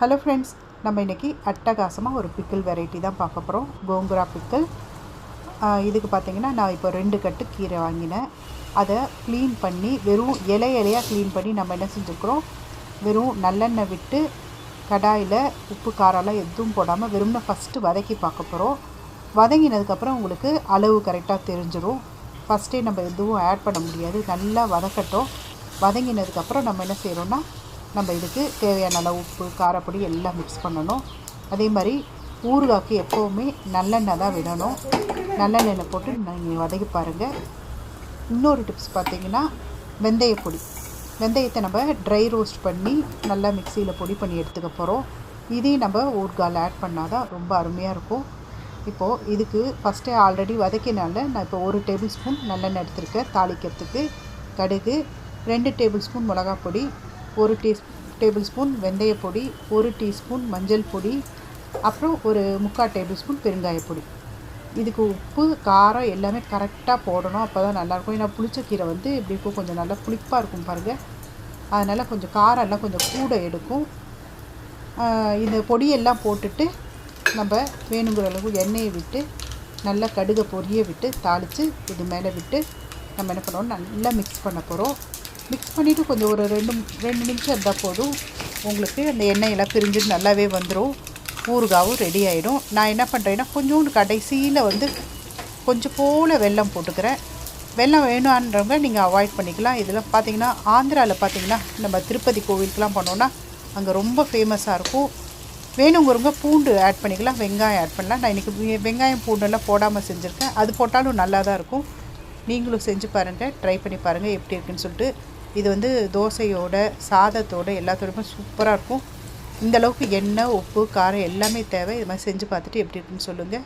Hello friends, நம்ம இன்றைக்கி அட்டகாசமாக ஒரு பிக்கிள் வெரைட்டி தான் பார்க்க போகிறோம். கோங்குரா பிக்கிள். இதுக்கு பார்த்திங்கன்னா நான் இப்போ 2 கட்டு கீரை வாங்கினேன். அதை க்ளீன் பண்ணி வெறும் இலையாக க்ளீன் பண்ணி நம்ம என்ன செஞ்சுருக்குறோம், வெறும் நல்லெண்ணெய் விட்டு கடாயில் உப்பு காரம்லாம் எதுவும் போடாமல் வெறும்னா ஃபஸ்ட்டு வதக்கி பார்க்க போகிறோம். வதங்கினதுக்கப்புறம் உங்களுக்கு அளவு கரெக்டாக தெரிஞ்சிடும். ஃபஸ்ட்டே நம்ம எதுவும் ஆட் பண்ண முடியாது. நல்லா வதக்கட்டும். வதங்கினதுக்கப்புறம் நம்ம என்ன செய்கிறோன்னா, நம்ம இதுக்கு தேவையான அளவு உப்பு காரப்பொடி எல்லாம் மிக்ஸ் பண்ணணும். அதே மாதிரி ஊறுகாய்க்கு எப்போவுமே நல்லெண்ணெய் தான் விடணும். நல்லெண்ணெய் போட்டு நீங்கள் வதக்கி பாருங்கள். இன்னொரு டிப்ஸ் பார்த்திங்கன்னா, வெந்தயப்பொடி. வெந்தயத்தை நம்ம ட்ரை ரோஸ்ட் பண்ணி நல்லா மிக்சியில் பொடி பண்ணி எடுத்துக்க போகிறோம். இதையும் நம்ம ஊறுகாயில் ஆட் பண்ணால் தான் ரொம்ப அருமையாக இருக்கும். இப்போது இதுக்கு ஃபஸ்ட்டே ஆல்ரெடி வதக்கினால நான் இப்போ 1 டேபிள் ஸ்பூன் நல்லெண்ணெய் எடுத்துருக்கேன். தாளிக்கிறதுக்கு கடுகு, 2 டேபிள் ஸ்பூன் மிளகாப் பொடி, 1 டேபிள் ஸ்பூன் வெந்தயப்பொடி, 1 டீஸ்பூன் மஞ்சள் பொடி, அப்புறம் ஒரு 3/4 டேபிள் ஸ்பூன் பெருங்காயப்பொடி. இதுக்கு உப்பு காரம் எல்லாமே கரெக்டாக போடணும். அப்போ தான் நல்லாயிருக்கும். ஏன்னா புளிச்சக்கீரை இப்படி இருக்கும், கொஞ்சம் நல்லா புளிப்பாக இருக்கும் பாருங்கள். அதனால் கொஞ்சம் காரம் எல்லாம் கொஞ்சம் கூட எடுக்கும். இந்த பொடியெல்லாம் போட்டுட்டு நம்ம வேணுங்கிற அளவு எண்ணெயை விட்டு நல்லா கடுகை பொரிய விட்டு தாளித்து இது மேலே விட்டு நம்ம என்ன பண்ணுவோம், நல்லா மிக்ஸ் பண்ண போகிறோம். மிக்ஸ் பண்ணிவிட்டு கொஞ்சம் ஒரு 2 நிமிஷம் இருந்தால் போதும். உங்களுக்கு அந்த எண்ணெயெல்லாம் பிரிஞ்சுட்டு நல்லாவே வந்துடும். ஊறுகாவும் ரெடி ஆகிடும். நான் என்ன பண்ணுறேன்னா, கொஞ்சோண்டு கடைசியில் கொஞ்சம் போல் வெல்லம் போட்டுக்கிறேன். வெல்லம் வேணுன்றவங்க நீங்கள் அவாய்ட் பண்ணிக்கலாம். இதில் பார்த்திங்கன்னா ஆந்திராவில் பார்த்திங்கன்னா நம்ம திருப்பதி கோவிலுக்கெலாம் பண்ணோன்னா அங்கே ரொம்ப ஃபேமஸாக இருக்கும். வேணுங்கிறவங்க பூண்டு ஆட் பண்ணிக்கலாம், வெங்காயம் ஆட் பண்ணலாம். நான் இன்றைக்கி வெங்காயம் பூண்டெல்லாம் போடாமல் செஞ்சுருக்கேன். அது போட்டாலும் நல்லா தான் இருக்கும். நீங்களும் செஞ்சு பாருங்கள், ட்ரை பண்ணி பாருங்கள் எப்படி இருக்குன்னு சொல்லிட்டு. இது தோசையோட சாதத்தோட எல்லாத்தோடையுமே சூப்பராக இருக்கும். இந்தளவுக்கு எண்ணெய் உப்பு காரம் எல்லாமே தேவை. இது மாதிரி செஞ்சு பார்த்துட்டு எப்படி இருக்குன்னு சொல்லுங்கள்.